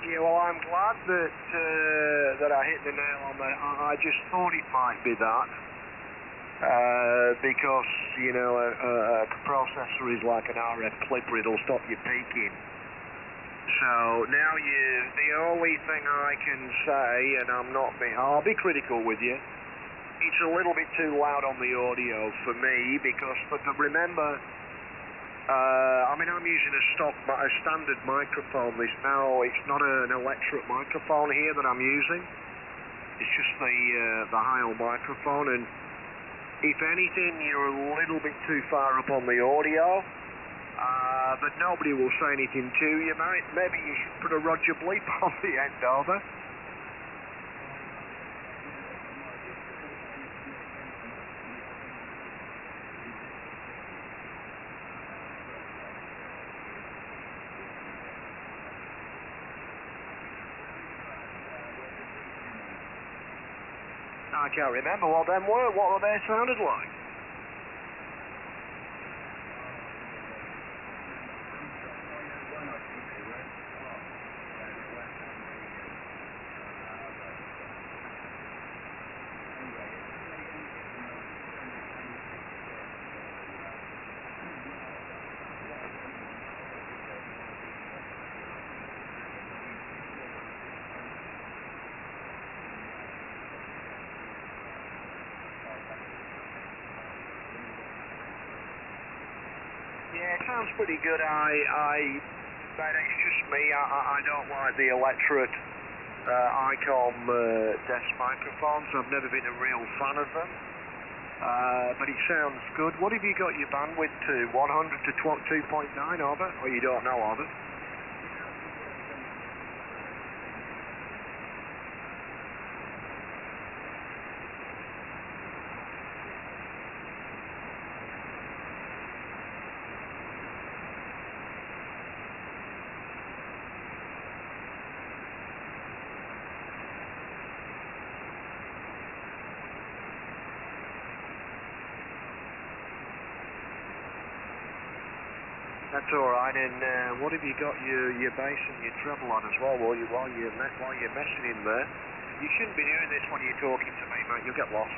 Yeah, well, I'm glad that I hit the nail on the... I just thought it might be that. Because, you know, a processor is like an RF clipper, it'll stop you peaking. So now the only thing I can say, and I'll be critical with you, it's a little bit too loud on the audio for me, because remember, I'm using a standard microphone. It's not an electret microphone here that I'm using. It's just the Heil microphone, and if anything, you're a little bit too far up on the audio. But nobody will say anything to you, mate. Maybe you should put a Roger bleep on the end over. I can't remember what them were. What they sounded like. Yeah, it sounds pretty good. But it's just me. I don't like the electret ICOM desk microphones. I've never been a real fan of them. But it sounds good. What have you got your bandwidth to? 100 to 2.9 of it? Or you don't know of it? That's all right. And what have you got your bass and your treble on as well while you're messing in there? You shouldn't be doing this when you're talking to me, mate. You'll get lost.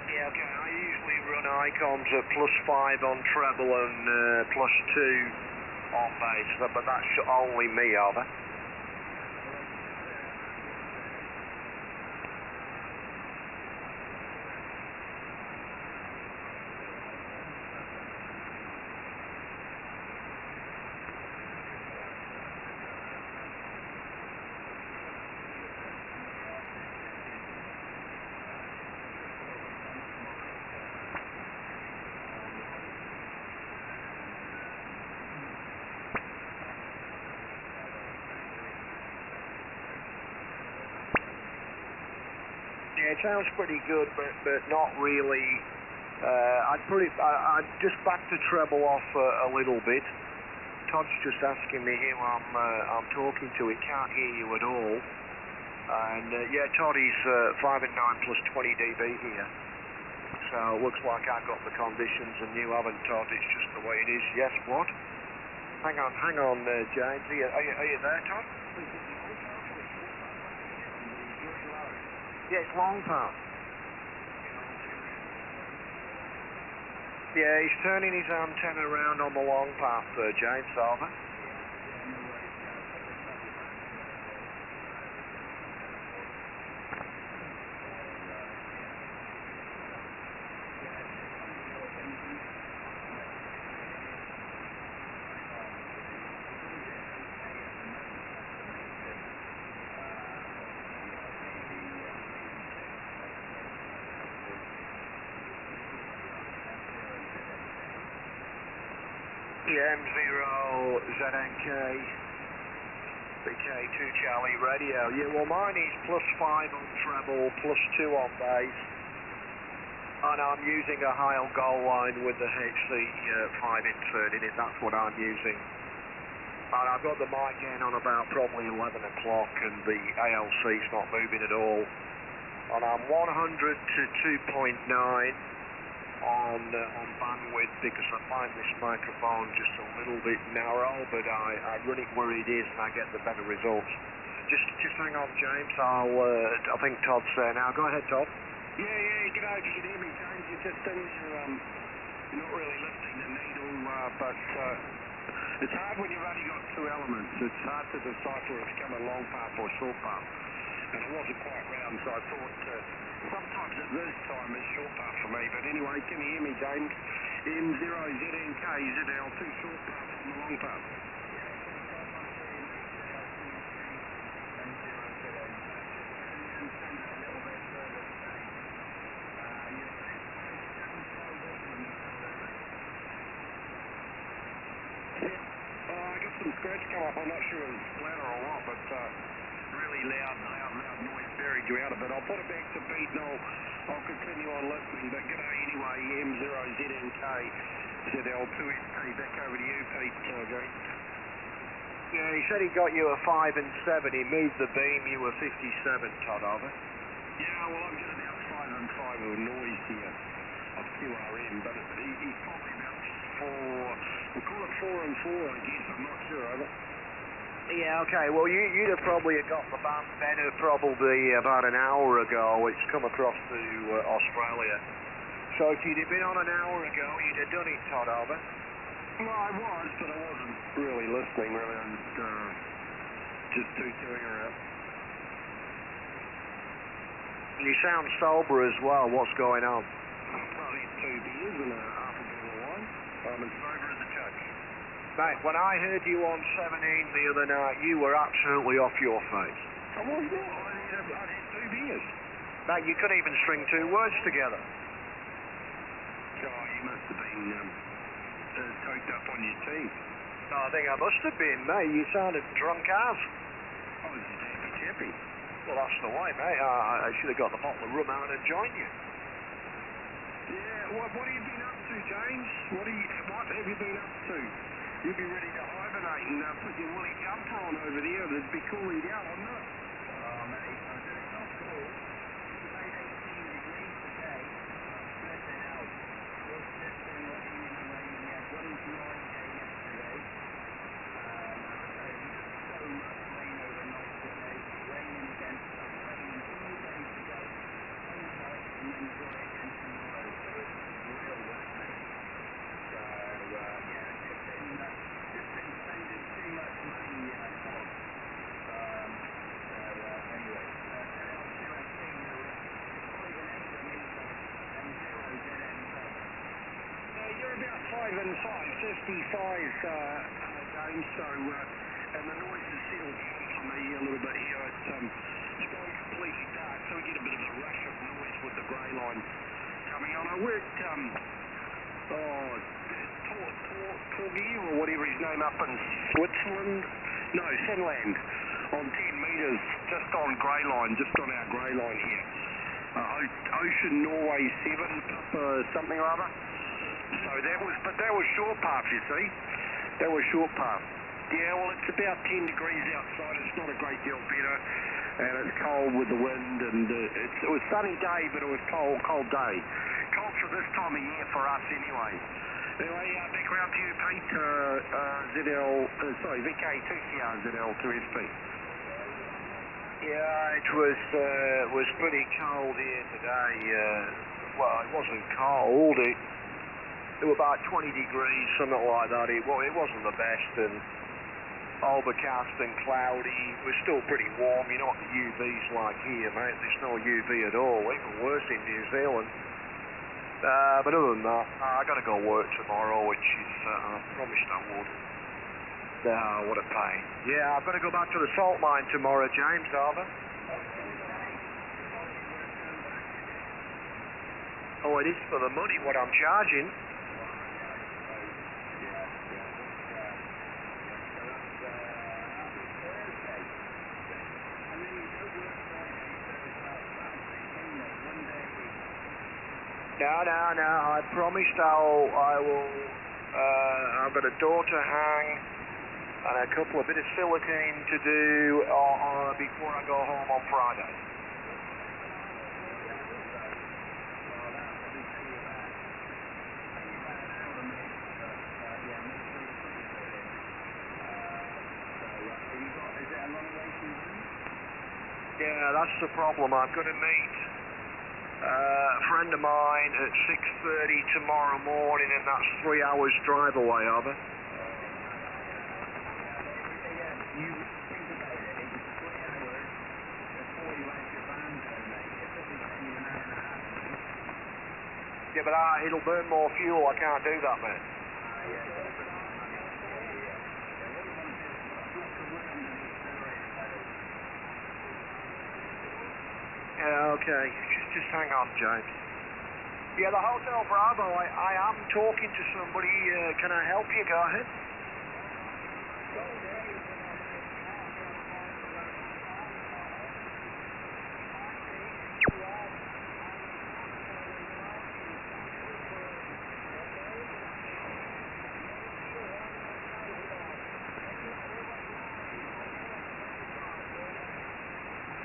Yeah, okay. I usually run ICOMs at +5 on treble and +2 on bass, but that's only me, over. Yeah, it sounds pretty good, but not really. I'd just back the treble off a little bit. Todd's just asking me who I'm talking to. He can't hear you at all. And yeah, Todd is 5 and 9 plus 20 dB here. So it looks like I've got the conditions and you haven't, Todd. It's just the way it is. Yes, what? Hang on, James. Are you there, Todd? Yeah, it's long path. Yeah, he's turning his antenna around on the long path there, James, over. M0ZNK BK2 Charlie radio. Yeah, well mine is +5 on treble, +2 on bass. And I'm using a Heil goal line with the HC5 insert in it, that's what I'm using. And I've got the mic in on about probably 11 o'clock and the ALC's not moving at all. And I'm 100 to 2.9 on bandwidth because I find this microphone just a little bit narrow, but I run it where it is and I get the better results. Just hang on, James. I think Todd's there now. Go ahead, Todd. Yeah, g'day. If you can hear me, James, you're just in your, you're not really lifting the needle, but it's hard when you've only got two elements. It's hard to decipher if it's coming long path or short path. And it wasn't quite round, so I thought sometimes at this time it's short path for me. But anyway, can you hear me, James? M0ZNK, ZL2 short path on the long path. Some scratch come up, I'm not sure it was splatter or what, but really loud noise buried you out a bit. I'll put it back to beat and I'll continue on listening, but g'day anyway, M0ZNK, ZL2ST, back over to you, Pete, James. Yeah, he said he got you a 5 and 7, he moved the beam, you were 57, Todd, over. Yeah, well I'm getting about 5 and 5 of noise here of QRM, but he's probably about 4, we'll call it 4 and 4 I guess, I'm not sure, over. Yeah, okay, well you'd have probably got the band better probably about an hour ago. It's come across to Australia. So if you'd have been on an hour ago, you'd have done it, Todd, over. Well, I was, but I wasn't really listening, really. I'm just tooting around. You sound sober as well. What's going on? Well, there's 2 beers and a half a bottle of wine. I'm as sober as a judge. Mate, when I heard you on 17 the other night, you were absolutely off your face. I was not. I'd had 2 beers. Mate, you couldn't even string 2 words together. Oh, you must have been toked up on your team. No, I think I must have been, mate. You sounded drunk as. I was just happy chappy. Well, that's the way, mate. I should have got the bottle of rum out and joined you. Yeah, what have you been up to, James? What have you been up to? You'd be ready to hibernate and put your woolly jumper on over there. It'd be cooling down, wouldn't it? Oh, mate, it's not cool. It's about 18 degrees today. Flipping out. It's just been raining and raining. We had one dry day yesterday. So much rain overnight today. Raining again. Raining 2 days ago. So hot and then dry again tomorrow. So it's real wet, mate. So, yeah, just been spending too much money, Todd. Anyway, LCRT, you're 5 and 8 on meter and 0 ZNK. You're about 5 and 5, 55, James, so, and the noise has settled down for me a little bit here. It's gone completely dark, so we get a bit of a rush of noise with the grey line coming on. I worked, Torgier or whatever his name up in Switzerland, no, Finland, on 10 metres, just on grey line, just on our grey line here. Ocean Norway 7, something or other. So that was short path, you see. That was short path. Yeah, well, it's about 10 degrees outside. It's not a great deal better, and it's cold with the wind, and it was sunny day, but it was cold day. Cold for this time of year for us, anyway. Anyway, back round to you, Pete. VK2CR ZL2SP. Yeah, it was pretty cold here today. Well, it wasn't cold. It was about 20 degrees, something like that. It wasn't the best, and overcast and cloudy. It was still pretty warm. You know what the UV's like here, mate. There's no UV at all. Even worse in New Zealand. But other than that, I got to go work tomorrow, which is I promised I would. What a pain. Yeah, I've got to go back to the salt mine tomorrow, James, over. Oh, it is for the money, what I'm charging. No. I promised I've got a door to hang and a couple of bit of silicone to do before I go home on Friday. Yeah, that's the problem. I've got to meet a friend of mine at 6:30 tomorrow morning, and that's 3 hours drive away, of it. You think about it, it was 3 hours before you had your van done, mate. It probably took you an hour and a half. Yeah, but it'll burn more fuel. I can't do that, man. Yeah, okay. Just hang on, James. Yeah, the Hotel Bravo, I am talking to somebody. Can I help you? Go ahead.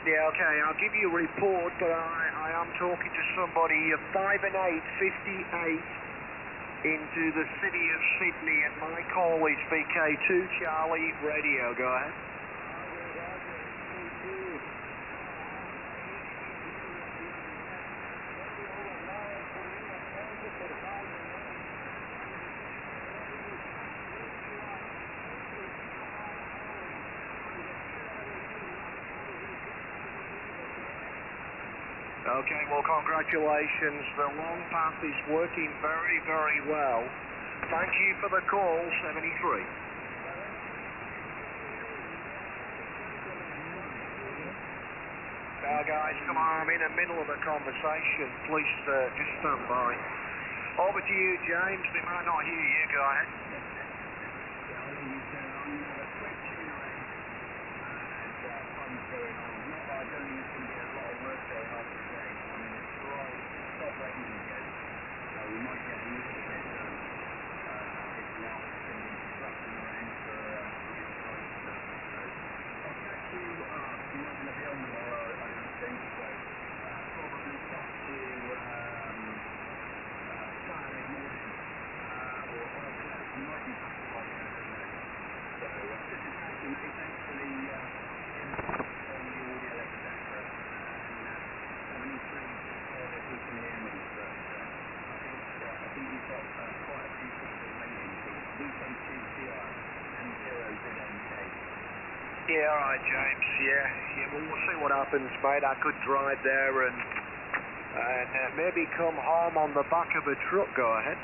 Yeah, okay, I'll give you a report, but I am talking to somebody 5 and 8, 58 into the city of Sydney, and my call is VK2 Charlie Radio. Go ahead. Okay, well, congratulations. The long path is working very, very well. Thank you for the call, 73. Now, guys, come on, I'm in the middle of a conversation. Please just stand by. Over to you, James. They might not hear you. Go ahead. Yeah, all right, James. Yeah. Well, we'll see what happens, mate. I could drive there and maybe come home on the back of a truck. Go ahead.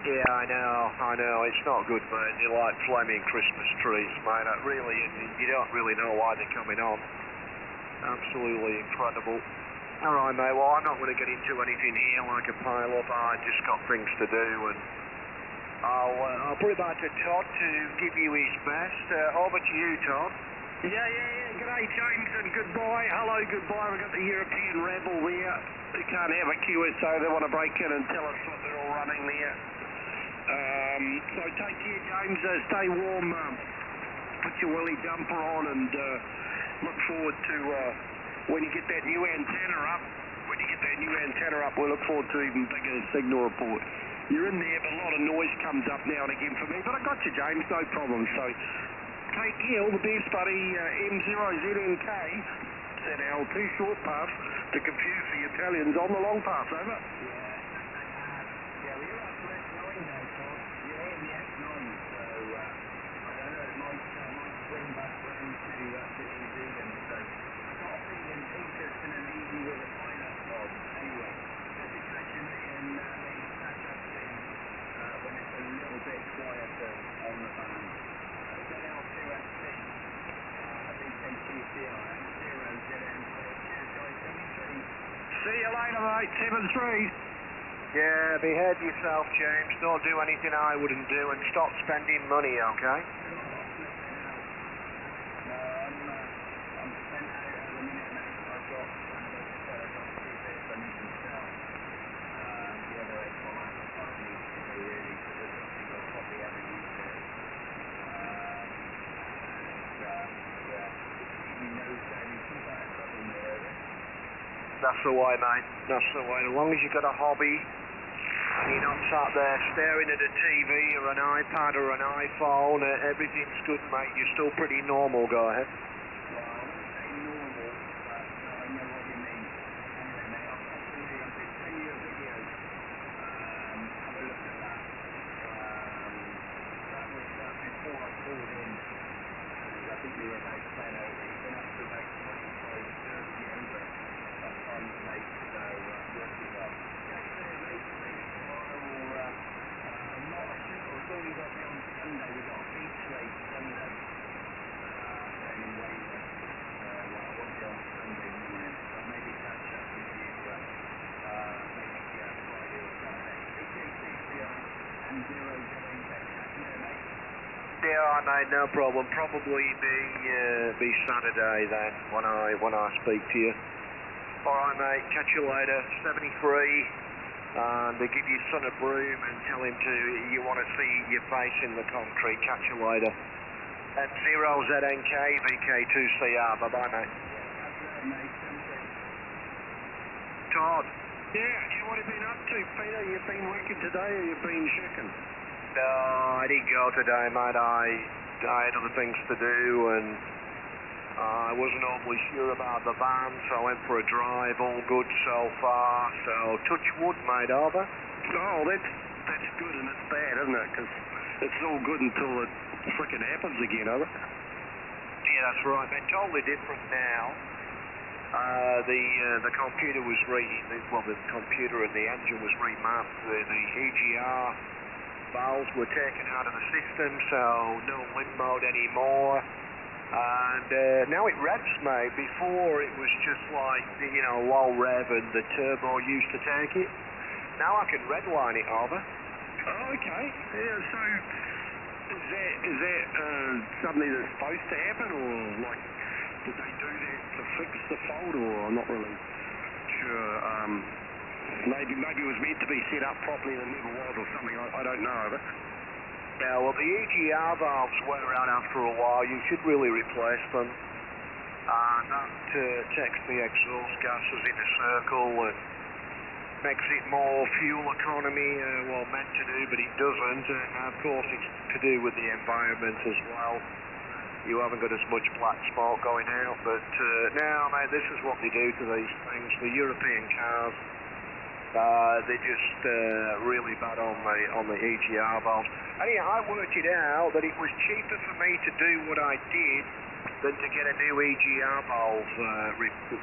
Yeah, I know. It's not good, man. They're like flaming Christmas trees, mate. You don't really know why they're coming on. Absolutely incredible. All right, mate. Well, I'm not going to get into anything here like a pile-up. I just got things to do, and I'll put it back to Todd to give you his best. Over to you, Todd. Yeah. G'day, James, and goodbye. Hello, goodbye. We've got the European Rebel there. They can't have a QSO. They want to break in and tell us what they're all running there. So take care, James. Stay warm. Put your willy jumper on, and look forward to when you get that new antenna up. We look forward to even bigger signal report. You're in there, but a lot of noise comes up now and again for me. But I got you, James. No problem. So take care. All the best, buddy. M0ZNK. ZL2 short path to confuse the Italians on the long path. Over. On the van. mate, 7-3. Yeah, behave yourself, James. Don't do anything I wouldn't do, and stop spending money, okay? I'm spent out at the minute, mate. I've got two bits I need to sell. The other is my laptop needs to go really, because I'll probably ever use it. You know, Jamie, keep out of trouble more, is it? That's the way, mate. That's the way. As long as you've got a hobby, and you're not sat there staring at a TV or an iPad or an iPhone, everything's good, mate. You're still pretty normal. Go ahead. Well, I wouldn't say normal, but I know what you mean. Anyway, mate, I'll send you a video. Have a look at that. That was before I called in. And I think we were about 10 over. You've been up to about 25, 30 over at times, mate. So, working well. I'm not sure. It's only got me on Sunday. We've got a beach race Sunday. Down in Wales. I won't be on Sunday morning, but maybe catch up with you maybe Friday or Saturday. AKCCR and 0 going back. Yeah, mate. Yeah, mate. No problem. Probably be Saturday then when I speak to you. All right, mate. Catch you later. 73. And they give your son a broom and tell him you want to see your face in the concrete. Catch you later. M0ZNK VK2CR. Bye-bye, mate. Todd. Yeah, what have you been up to, Peter? You been working today or you been checking? No, I didn't go today, mate. I had other things to do, and I wasn't awfully sure about the van, so I went for a drive. All good so far. So touch wood, mate. Over. Oh, that's good and it's bad, isn't it? Because it's all good until it frickin' happens again, isn't it? Yeah, that's right, man. Totally different now. The computer was reading. The computer and the engine was remapped. The EGR valves were taken out of the system, so no limp mode anymore. And now it revs, mate. Before it was just like, low rev and the turbo used to take it. Now I can redline it, over. Oh, okay. Yeah, so is that something that's supposed to happen, or like did they do that to fix the fault, or I'm not really sure. Maybe it was meant to be set up properly and it never was, or something. I don't know, but. Yeah, well, the EGR valves wear out after a while. You should really replace them. And that takes the exhaust gases in a circle and makes it more fuel economy, meant to do, but it doesn't. And of course, it's to do with the environment as well. You haven't got as much black smoke going out. But now, mate, this is what they do to these things. The European cars, they're just really bad on the EGR valves. Anyhow, I worked it out that it was cheaper for me to do what I did than to get a new EGR valve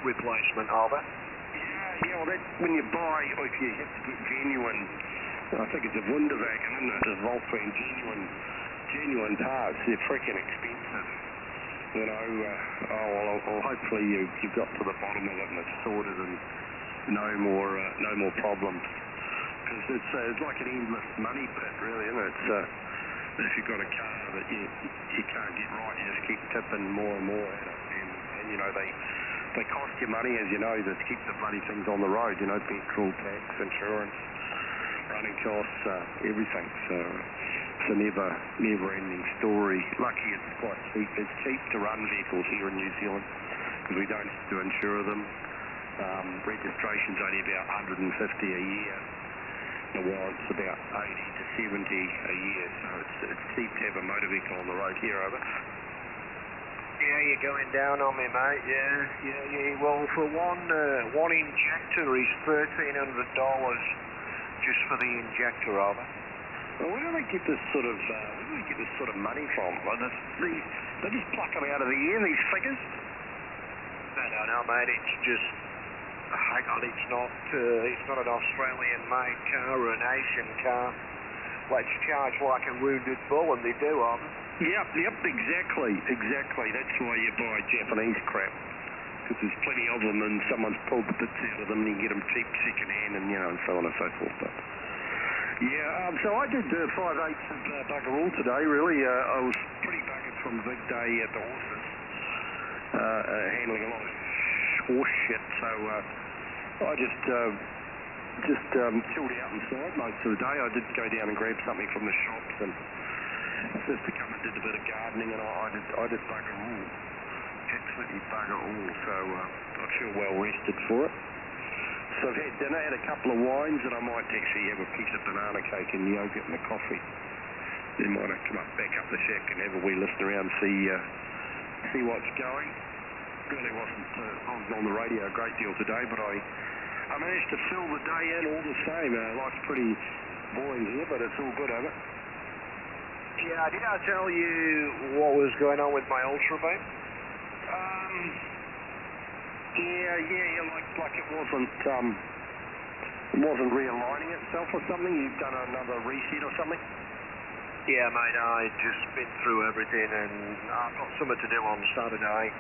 replacement, over. Yeah, well, when you buy, or if you have to get genuine, I think it's a Wunderwagen, isn't it? It's Volkswagen genuine parts. They're freaking expensive. Well, hopefully you've got to the bottom of it and it's sorted and no more problems. Because it's like an endless money pit, really, isn't it? If you've got a car that you can't get right, you just keep tipping more and more at it, and they cost you money, as you know, to keep the bloody things on the road. Petrol, tax, insurance, running costs, everything. So it's a never-ending story. Lucky it's quite cheap. It's cheap to run vehicles here in New Zealand because we don't have to insure them. Registration's only about $150 a year. The warrant's about 80 to 70 a year, so it's cheap to have a motor vehicle on the road here, over. Yeah, you're going down on me, mate. Yeah. Well, for one injector is $1,300 just for the injector, over. Well, where do they get this sort of money from? They just pluck them out of the air, these figures? No, mate. It's just. Hang on, it's not an Australian-made car or an Asian car. Let's charge like a wounded bull, and they do, aren't they? Yep, exactly. That's why you buy Japanese crap. because there's plenty of them and someone's pulled the bits out of them and you can get them cheap second hand and, and so on and so forth. But yeah, so I did 5/8 of bugger all today, really. I was pretty buggered from the big day at the horses, handling a lot of horse shit, so I just chilled out inside most of the day. I did go down and grab something from the shops and sister come and did a bit of gardening, and I did bugger all, absolutely bugger all, so I feel well rested for it. So I've had dinner, had a couple of wines, and I might actually have a piece of banana cake and yogurt and a coffee. Then might come back up the shack and have a wee listen around, see what's going. Really wasn't on the radio a great deal today, but I managed to fill the day in all the same. Life's pretty boring here, but it's all good, isn't it? Yeah, did I tell you what was going on with my ultra beam? Yeah, like it wasn't realigning itself or something. You've done another reset or something. Yeah, mate, I just been through everything, and I've got something to do on Saturday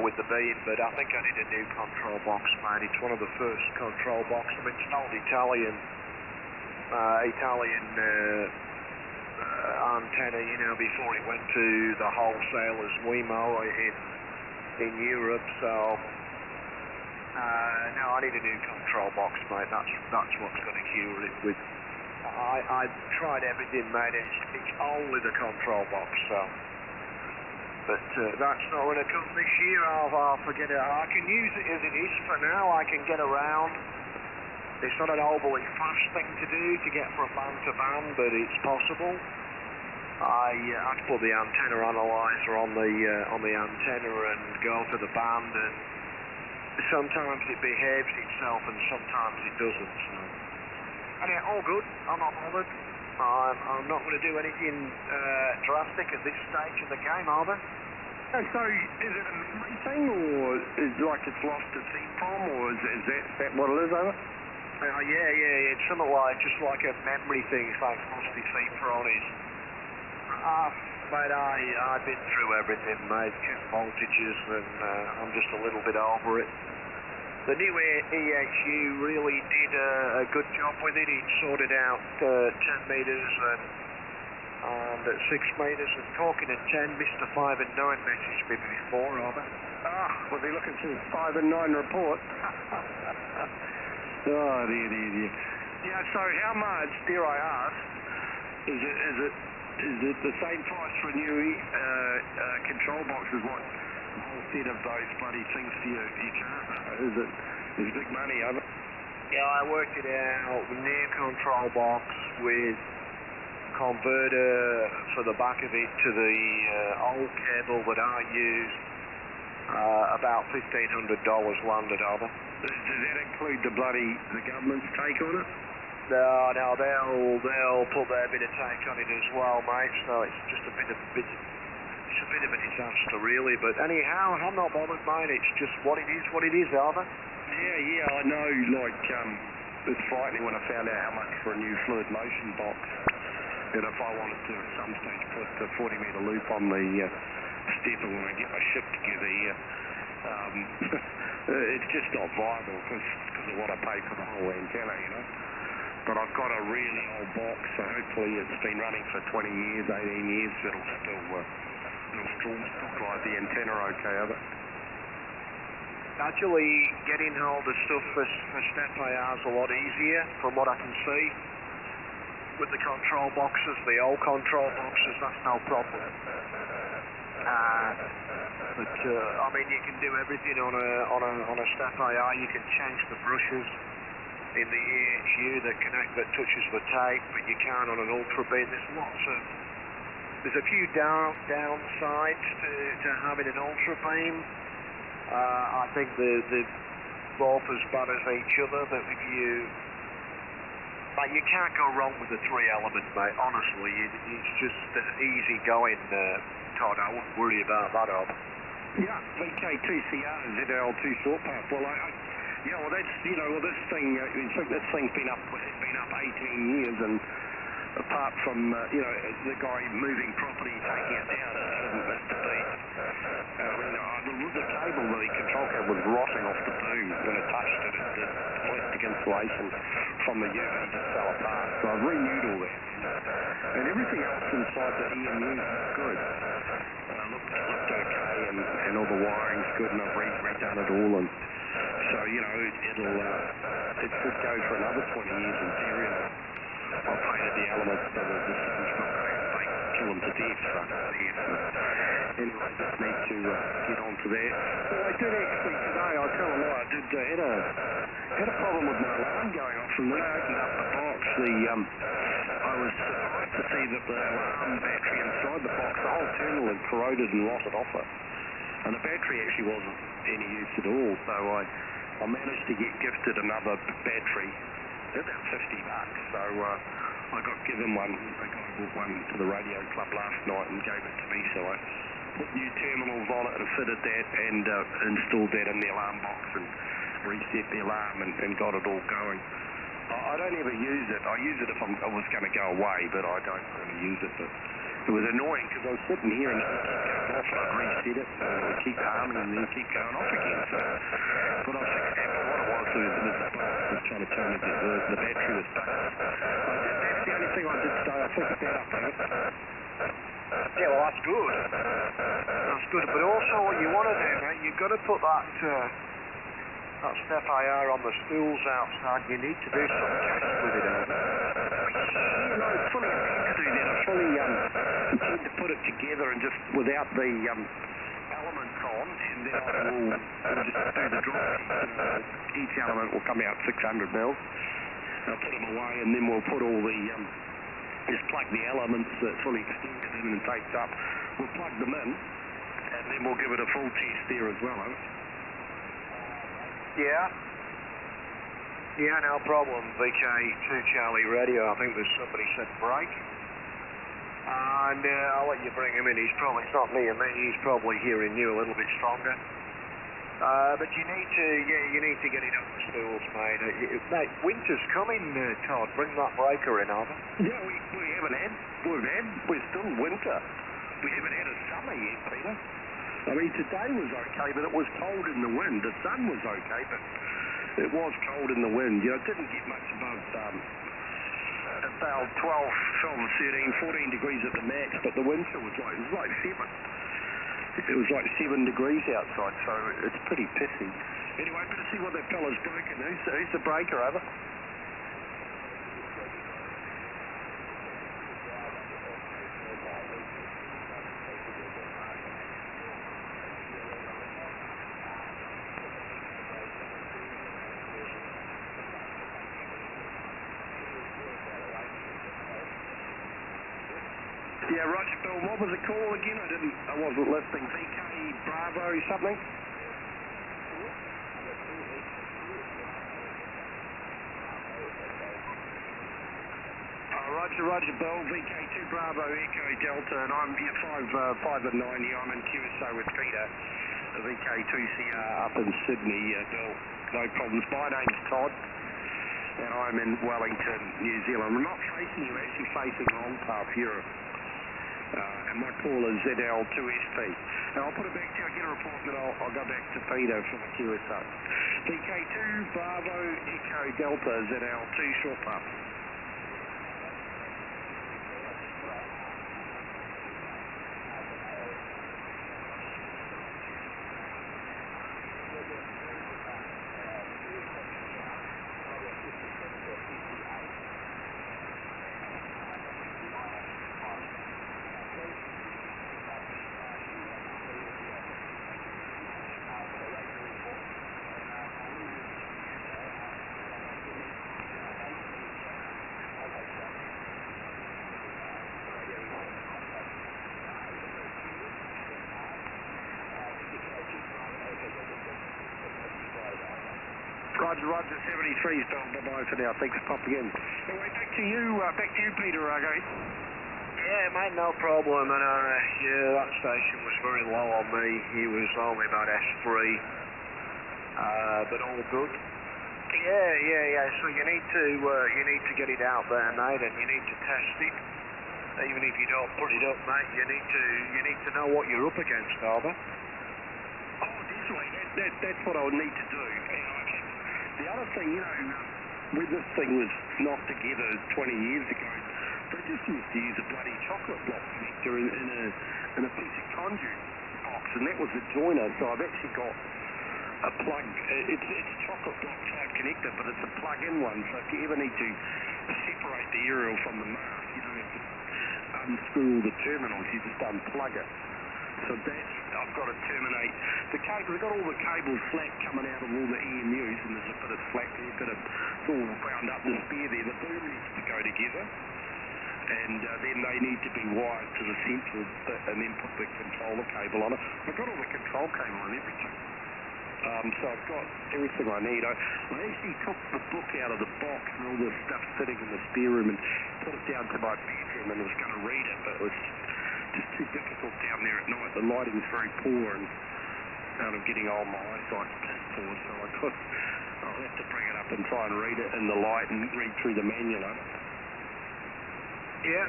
with the beam, but I think I need a new control box, mate. It's one of the first control boxes. I mean, it's an old Italian antenna, before it went to the wholesalers Wemo in Europe, so no, I need a new control box, mate. That's what's going to cure it. I've tried everything, mate. It's only the control box, so. But that's not going to come this year. I'll forget it. I can use it as it is for now. I can get around. It's not an overly fast thing to do to get from band to band, but it's possible. I had to put the antenna analyzer on the antenna and go to the band, and sometimes it behaves itself and sometimes it doesn't. So, and yeah, all good. I'm not bothered. I'm not going to do anything drastic at this stage of the game, are there? So is it a memory thing, or is it like it's lost its EEPROM, or is that what it is, over? Yeah, it's something just like a memory thing. It's like lost its EEPROM is. Mate, I've been through everything, mate. Check voltages, and I'm just a little bit over it. The new EHU really did a good job with it. It sorted out 10 metres and 6 metres. And talking at 10, Mr. 5 and 9 messaged me before, over. Was he looking for 5 and 9 report? Oh, dear. Yeah, so how much, dare I ask, is it the same price for a new control box as what a whole set of those bloody things for your car? Is it big money, over? Yeah, I worked it out. New control box with converter for the back of it to the old cable that I used. About $1,500 landed, over. Does that include the government's take on it? No, they'll put their bit of take on it as well, mate. So it's just a bit of a disaster, really. But anyhow, I'm not bothered, mate. It's just what it is, Alva. Yeah, I know. Like, it's frightening when I found out how much for a new fluid motion box. And if I wanted to at some stage put the 40-metre loop on the stepper when I get my ship together here, it's just not viable because of what I pay for the whole antenna, But I've got a really old box, so hopefully it's been running for 20 years, 18 years. It'll still drive the antenna okay, of it. Actually, getting hold of stuff for step AR is a lot easier, from what I can see. With the control boxes, the old control boxes, that's no problem. But I mean, you can do everything on a step AR. You can change the brushes in the EHU that touches the tape, but you can't on an ultra beam. There's a few downsides to having an ultra beam. I think they're both as bad as each other, but you can't go wrong with the 3-element, mate. Honestly, it's just easy going, Todd. I wouldn't worry about that, Yeah, VK2CR, ZL2 short path. Well, that's this thing. This thing's been up 18 years, and apart from the guy moving property, taking it down, it hasn't missed a beat. The cable, the rotting off the boom. When I touched it, the plastic insulation from the UV just fell apart. So I've renewed all that. And everything else inside the EMU is good. Looked okay, and all the wiring's good, and I've redone it all. And so, you know, it could go for another 20 years in theory. I've painted the elements so that the sun's not going to kill them to death. So, anyway, just need to get on to that. Well, I did actually today, I'll tell a lie, I had a problem with my alarm going off, and when I opened up the box, I was surprised to see that the alarm battery inside the box, the whole terminal had corroded and rotted off it. And the battery actually wasn't any use at all, so I managed to get gifted another battery, about $50. So I got given one. A guy bought one to the radio club last night and gave it to me, so I put new terminals on it and fitted that and installed that in the alarm box and reset the alarm and got it all going. I don't ever use it. I use it if I was going to go away, but I don't really use it. But it was annoying because I was sitting here and it would keep going off, and I'd reset it and it would keep harming and then keep going off again. So, but I fixed that. But what it was the box was trying to tell me that the battery was stuck. That's the only thing I did today. I fixed that up, David. Yeah, well, that's good. That's good. But also what you want to do, mate, you've got to put that step IR on the stools outside. You need to do some tests with it, over. You know, it's fully intend to do that. I fully intend to put it together and just without the elements on, and then we'll just do the drop. Each element will come out 600 mils. I'll put them away, and then we'll put all the just plug the elements fully extended in and taped up. We'll plug them in, and then we'll give it a full test there as well, Yeah, no problem. VK2 Charlie Radio. I think there's somebody said break. And I'll let you bring him in. It's not near me. He's probably hearing you a little bit stronger. But you need to get it up the stools, mate. Mate, winter's coming, Todd. Bring that breaker in, over. Yeah, we're still winter. We haven't had a summer yet, Peter. I mean, today was okay, but it was cold in the wind. The sun was okay, but it was cold in the wind. You know, it didn't get much above about 12 or 13, 14 degrees at the max, but the winter was like 7. It was like 7 degrees outside, so it's pretty pissy. Anyway, better see what that fella's broken. Who's the breaker, over? Yeah, Roger, Bill, what was the call again? I wasn't listening. VK Bravo something? Roger, Bill, VK2 Bravo Echo Delta, and I'm here 5 and 9 here. I'm in QSO with Peter, the VK2CR up in Sydney. Bill, no problems. My name's Todd, and I'm in Wellington, New Zealand. I'm not facing you, actually facing Longpath, Europe. And my call is ZL2SP. Now I'll put it back to you, I'll get a report, and then I'll go back to Peter from the QSO. VK2 Bravo Echo Delta ZL2 short pup. Roger, 73's done. Bye-bye for now. Thanks for popping in. Anyway, back to you, Peter, okay? Yeah, mate, no problem. And that station was very low on me. He was only about S3, but all good. Yeah. So you need to get it out there, mate, and you need to test it. Even if you don't put it up, mate, you need to know what you're up against, Arbor. Oh, definitely. that's what I would need to do. The other thing, you know, when this thing was knocked together 20 years ago, they just used to use a bloody chocolate block connector in a piece of conduit box, and that was the joiner. So I've actually got a plug. It's a chocolate block type connector, but it's a plug-in one. So if you ever need to separate the aerial from the mast, you don't have to unscrew all the terminals. You just unplug it. So that's, I've got to terminate the cable. I've got all the cables slack coming out of all the EMUs, and there's a bit of slack there, it's all wound up the spare there. The boom needs to go together, and then they need to be wired to the central bit, and then put the controller cable on it. I've got all the control cable and everything. So I've got everything I need. I actually took the book out of the box and all the stuff sitting in the spare room and put it down to my bedroom and was going to read it, but it was just too difficult down there at night. The lighting's very poor, and I'm getting old, my eyesight's pissed poor, so I'll have to bring it up and try and read it in the light and read through the manual on it.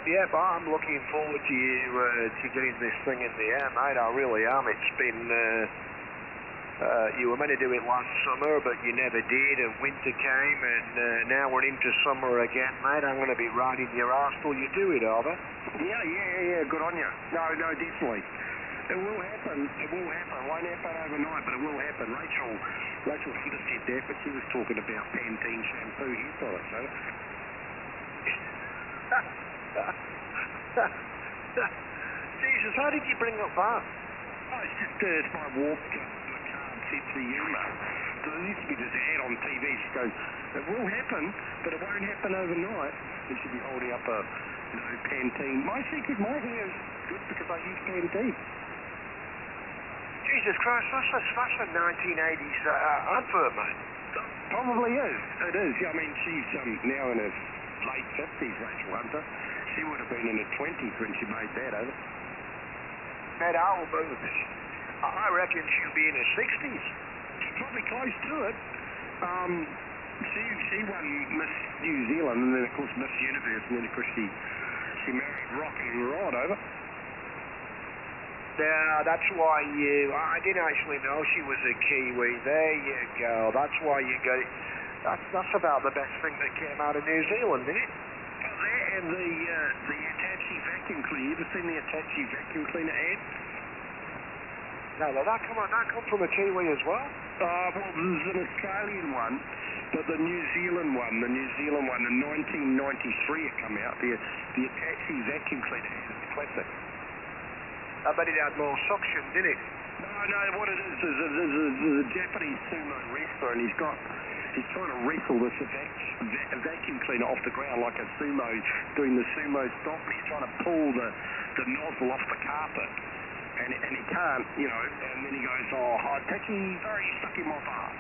Yeah, but I'm looking forward to you to getting this thing in the air, mate. I really am. It's been you were meant to do it last summer, but you never did, and winter came, and now we're into summer again, mate. I'm going to be riding your arse till you do it, Arthur. Yeah, good on you. No, definitely. It will happen. It won't happen overnight, but it will happen. Rachel Hunter said that, but she was talking about Pantene shampoo hair products, so. Jesus, how did you bring up that? Oh, it's just it's my walk. Said to Yuma. So there used to be this ad on TV. She goes, it will happen, but it won't happen overnight. And she'd be holding up a Pantene. My hair is good because I use Pantene. Jesus Christ, that's a 1980s advert, mate. Probably is. It is. I mean, she's now in her late 50s, Rachel Hunter. She would have been in her 20s when she made that, over. Mate, I'll move this. I reckon she'll be in her 60s. She's probably close to it. She won Miss New Zealand, and then of course Miss Universe, and then of course she married Rocky Rod, over. Yeah, that's why I didn't actually know she was a Kiwi. There you go. That's why you got it. That's about the best thing that came out of New Zealand, isn't it? That and the Hitachi vacuum cleaner. You ever seen the Hitachi vacuum cleaner ad? No, that come from a Kiwi as well? Well, there's an Australian one, but the New Zealand one, in 1993 it came out, the Hitachi vacuum cleaner. It's classic. I bet it had more suction, didn't it? No, what it is there's a Japanese sumo wrestler, and he's trying to wrestle this vacuum cleaner off the ground like a sumo, doing the sumo stomp. He's trying to pull the nozzle off the carpet. And he can't, you know, and then he goes, Hitachi, sorry, stuck in my bar.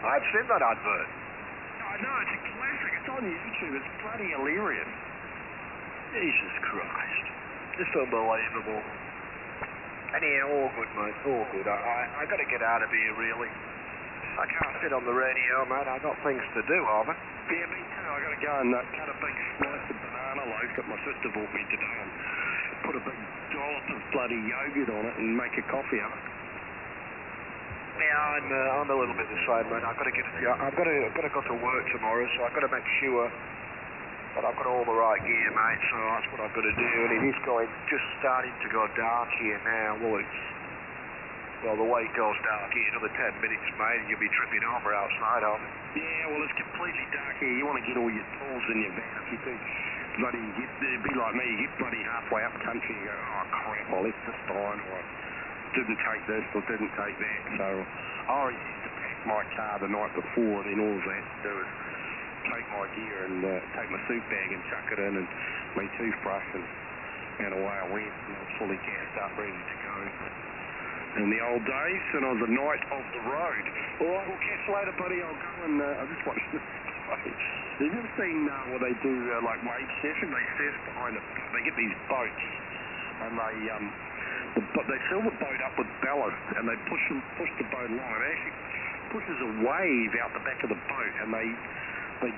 I've seen that advert. I know, it's a classic. It's on YouTube. It's bloody hilarious. Jesus Christ. Just unbelievable. Anyhow, all good, mate, all good. I got to get out of here, really. I can't sit on the radio, mate. I got things to do, Arthur. Yeah, me too. I got to go and cut a big slice of banana loaf that my sister bought me today and put a big dollop of bloody yogurt on it and make a coffee of it. Yeah, I'm a little bit the same, mate. I've got to go to work tomorrow, so I've got to make sure that I've got all the right gear, mate. So that's what I've got to do. And it is just starting to go dark here now. Well, the way it goes dark here, another 10 minutes, mate, and you'll be tripping over outside, aren't you? Yeah, well, it's completely dark here. You want to get all your tools in your van. If you do bloody it'd be like me, you get bloody halfway up country and go, oh crap, I left this behind, or I didn't take this or didn't take that. So I always used to pack my car the night before, and then all I had to do is take my gear and take my suit bag and chuck it in, and my toothbrush, and away I went, and I was fully gassed up, ready to go. In the old days, and I was a knight of the road. All right, we'll catch you later, buddy. I'll go and I just watched this. Have you ever seen where they do like wave surfing? They surf behind they get these boats, and they fill the boat up with ballast, and they push the boat along. It actually pushes a wave out the back of the boat, and they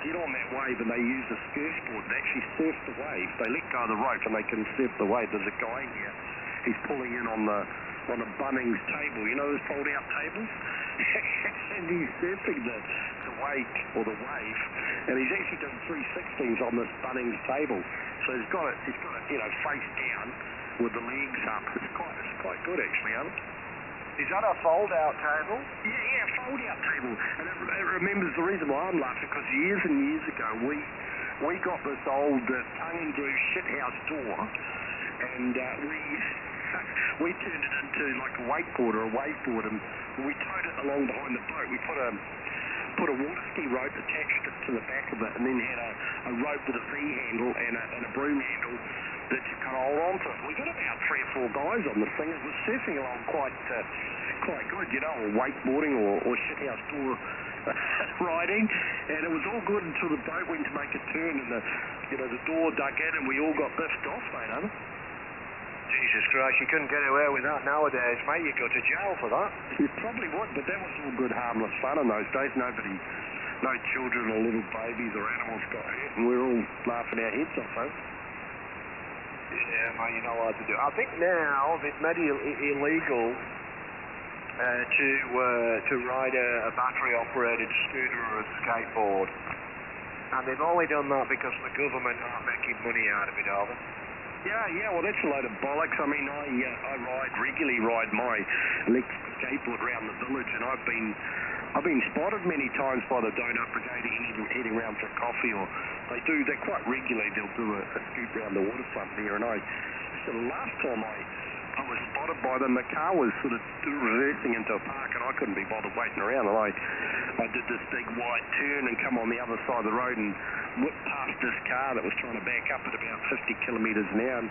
get on that wave, and they use a surfboard to actually surf the wave. They let go of the rope, and they can surf the wave. There's a guy here. He's pulling in on the on a Bunnings table, you know those fold-out tables? And he's surfing the wake or the wave, and he's actually doing 316s on this Bunnings table. So he's got it, you know, face down with the legs up. It's quite good actually, Alan. Is that a fold-out table? Yeah, fold-out table. And it remembers the reason why I'm laughing, because years and years ago we got this old tongue and groove shithouse door, and we turned it into like a wakeboard or a waveboard, and we towed it along behind the boat. We put a water ski rope, attached it to the back of it, and then had a rope with a V handle and a broom handle that you could hold on to. We got about 3 or 4 guys on this thing. It was surfing along quite good, you know, or wakeboarding or shithouse door riding, and it was all good until the boat went to make a turn, and the door dug in, and we all got biffed off, mate, huh? Jesus Christ, you couldn't get away with that nowadays, mate. You'd go to jail for that. You probably would, but that was all good, harmless fun in those days. No children or little babies or animals got hurt, and we were all laughing our heads off, huh? Yeah, mate, you know what to do. I think now they've made it illegal to ride a battery-operated scooter or a skateboard. And they've only done that because the government aren't making money out of it, are they? Yeah, well, that's a load of bollocks. I mean, I regularly ride my electric skateboard around the village, and I've been spotted many times by the Donut Brigade heading around for a coffee, or they're quite regularly, they'll do a scoot around the waterfront there, and the last time I was spotted by them, the car was sort of reversing into a park, and I couldn't be bothered waiting around, and I did this big wide turn and come on the other side of the road and whipped past this car that was trying to back up at about 50 kilometres an hour. And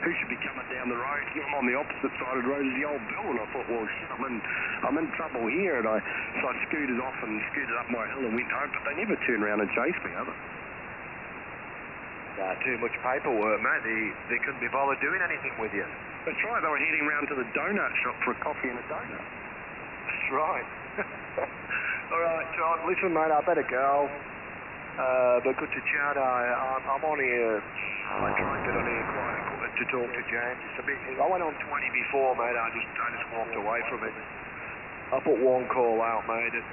who should be coming down the road? I'm on the opposite side of the road as the old Bill, and I thought, well, shit, I'm in trouble here, and so I scooted off and scooted up my hill and went home, but they never turned around and chased me, have they? Too much paperwork, mate. They couldn't be bothered doing anything with you. That's right, they were heading round to the donut shop for a coffee and a donut. That's right. All right, Todd, listen, mate, I better go. But good to chat. I'm on here. I try and get on here quite to talk to James. It's a bit. I went on 20 before, mate. I just walked away from it. I put one call out, mate, and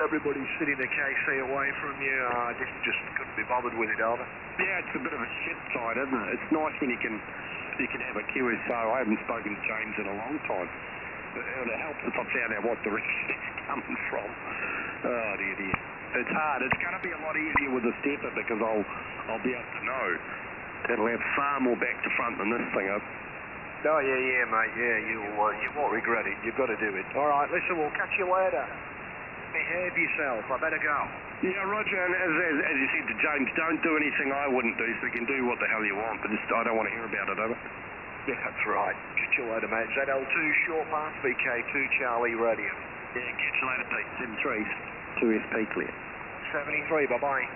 everybody's sitting a KC away from you. I just couldn't be bothered with it, are they? Yeah, it's a bit of a shit side, isn't it? It's nice when you can have a QSO. I haven't spoken to James in a long time. It helps if I found out what direction it's coming from. Oh, dear. It's hard. It's going to be a lot easier with the stepper because I'll be able to know. It'll have far more back to front than this thing. Oh, yeah, mate. Yeah, you won't regret it. You've got to do it. All right, listen, we'll catch you later. Behave yourself. I better go. Yeah, Roger, and as you said to James, don't do anything I wouldn't do, so you can do what the hell you want, but I don't want to hear about it, over. Yeah, that's right. Catch you later, mate. ZL2 short path, VK2 Charlie Radio. Yeah, catch you later, Pete. 73's 2SP clear. 73, bye-bye.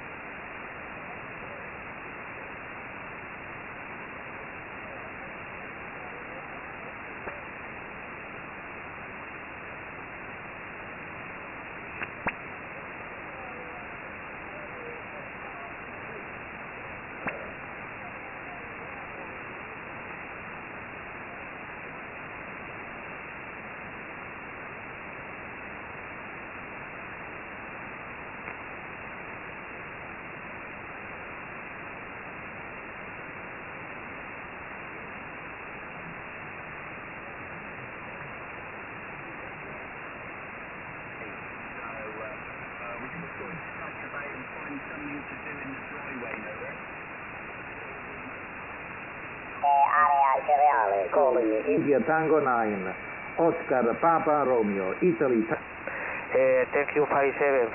Calling India Tango 9, Oscar Papa Romeo, Italy. Thank you, 57.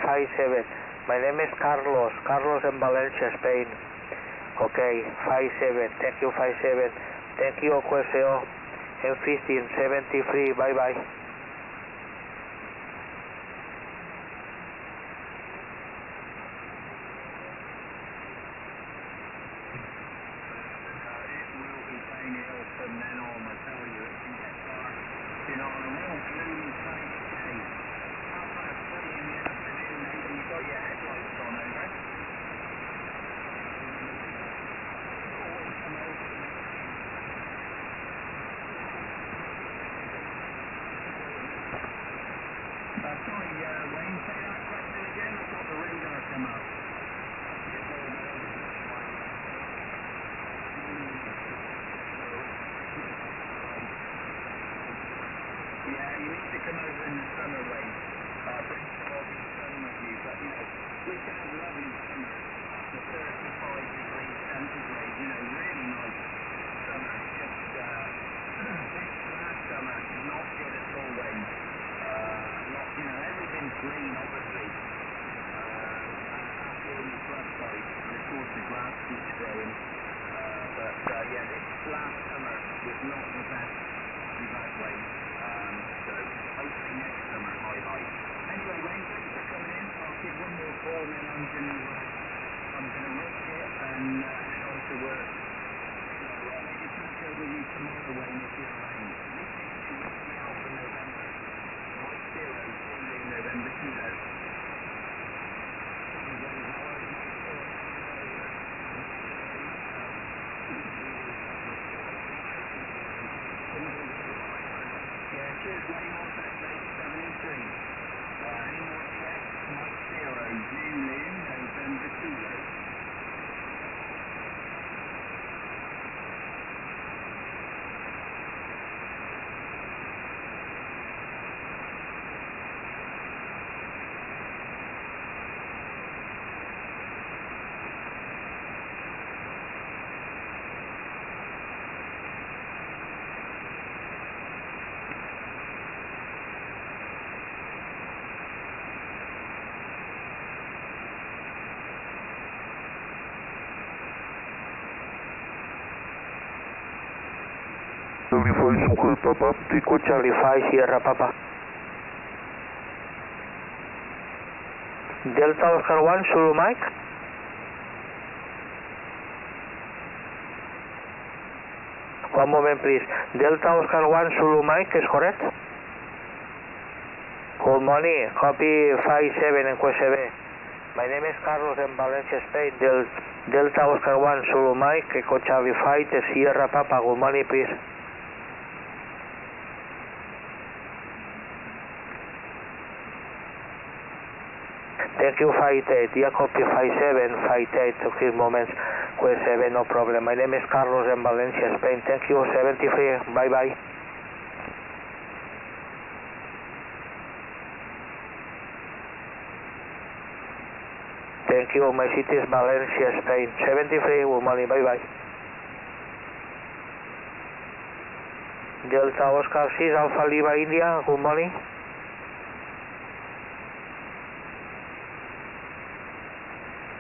My name is Carlos in Valencia, Spain. Okay, 57. Thank you, 57. Thank you, QSO. M15, 73. Bye-bye. we can have lovely summers up to 35 degrees centigrade, you know, really nice summer. Just this last summer, not good at all when, you know, everything's green, obviously. After all the shrub side, and of course the grass keeps growing. But yeah, this last summer was not the best in that way. So hopefully next summer highlight. Anyway, Wayne, thanks for coming in. I'll give one more call and then I'm gonna rush it and head on to work. So maybe catch up with you tomorrow, Wayne, if you're around. This is 2 weeks now for November. Mike 0, see you in November, Kilo. Cheers, Wayne. All back, mate. 73. Any more checks? Mike 0, Julian, November Kilo. Papa, Echo Charlie 5 Sierra Papa. Delta Oscar 1 Zulu Mike. One moment please. Delta Oscar 1 Zulu Mike is correct? Good morning, copy 57 en QSB. My name is Carlos in Valencia, Spain. Delta Oscar 1 Zulu Mike, Echo Charlie 5 Sierra Papa. Good morning please. Thank you, 58. Yeah, copy 57, 58 to his moments. Q7, no problem. My name is Carlos in Valencia, Spain. Thank you, 73. Bye bye. Thank you, my city is Valencia, Spain. 73, good morning. Bye bye. Delta Oscar 6 Alpha Lima India, good morning.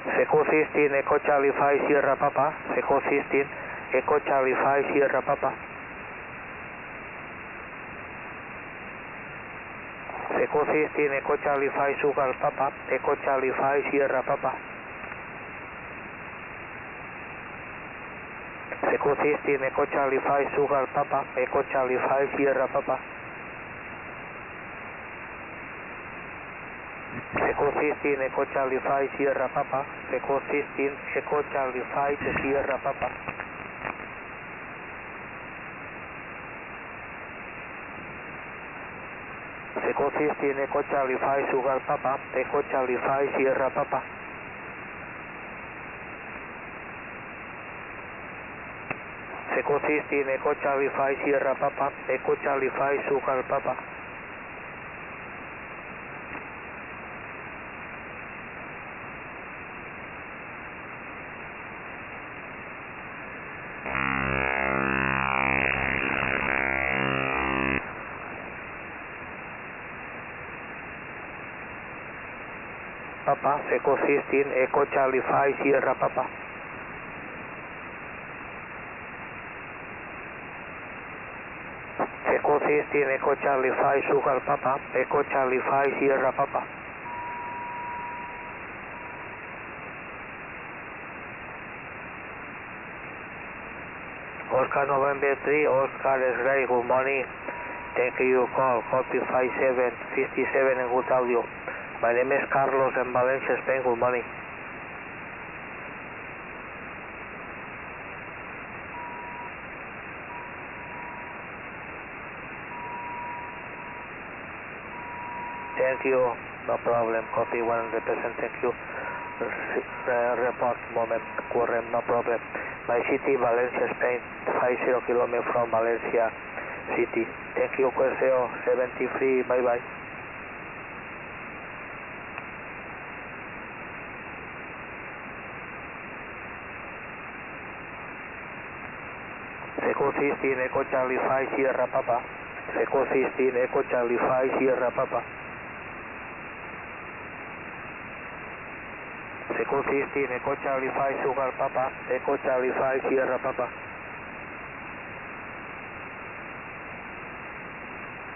Seco 16, Echo Charlie 5 Sierra Papa. Seco 16, Echo Charlie 5 Sierra Papa. Seco 16, Echo Charlie 5 Sugar Papa. Echo Charlie 5 Sierra Papa. Seco 16, Echo Charlie 5 Sugar Papa. Echo Charlie 5 Sierra Papa. Seco 16, Echo Charlie 5 Sierra Papa. Seco 16, Echo Charlie 5 Sierra Papa. Seco 16, Echo Charlie 5 Sugar Papa. Echo Charlie 5 Sierra Papa. Seco 16, Echo Charlie 5 Sierra Papa. Echo Charlie 5 Sugar Papa. Papa, Seco 16, Echo Charlie 5 Sierra Papa. Seco 16, Echo Charlie 5 Sugar Papa. Echo Charlie 5 Sierra Papa. Oscar November 3, Oscar is ready, good morning. Thank you, call, copy 57, 57 en good audio. My name is Carlos in Valencia, Spain, good morning. Thank you, no problem, copy 100%, thank you. Report moment, current, no problem. My city, Valencia, Spain, 50 kilometers from Valencia City. Thank you, QSO, 73, bye bye. Seco 16 Echo Charlie 5 Sierra Papa. Seco 16 Echo Charlie 5 Sierra Papa. Seco 16 Echo Charlie 5 Sugar Papa. Echo Charlie 5 Sierra Papa.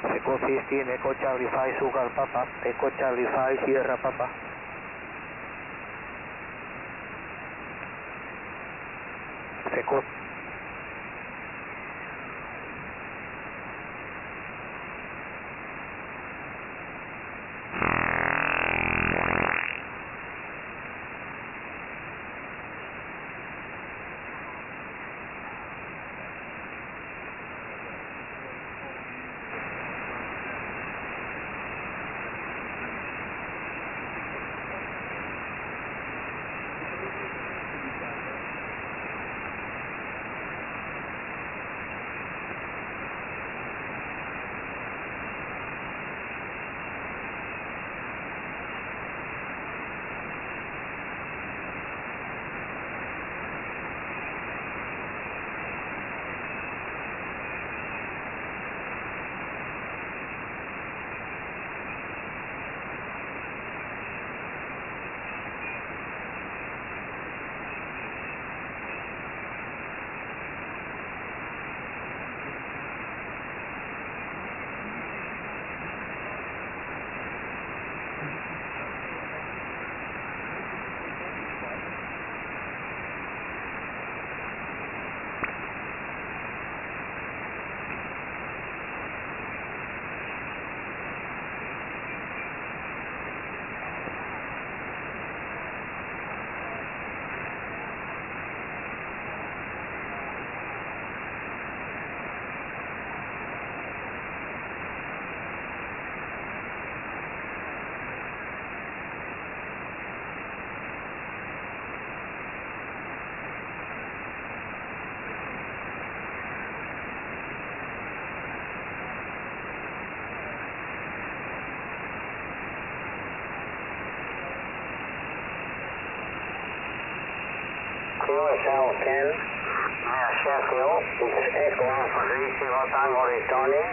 Seco 16 Echo Charlie 5 Sugar Papa. Echo Charlie 5 Sierra Papa. Seco QSL 10, Sheffield, it's Echo Alpha 30 Tango returning.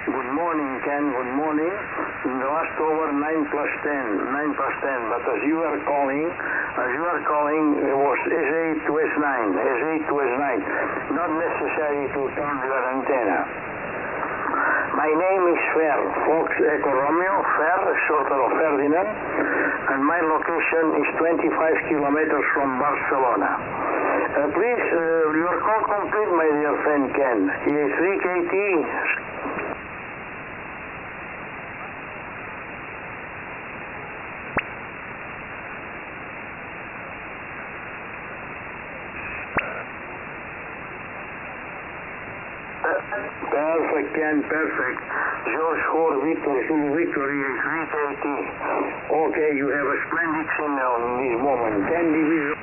Good morning, Ken, good morning. In the last hour, 9 plus 10, but as you are calling, it was S8 to S9, not necessary to turn your antenna. My name is Fer, Fox Echo Romeo, Fer, short of Ferdinand, and my location is 25 kilometers from Barcelona. Please, your call complete, my dear friend Ken. Is 3KT. Perfect, Ken, perfect. George 4 Victor Zulu Victory is 3KT. Okay, you have a splendid signal in this moment. 10 division.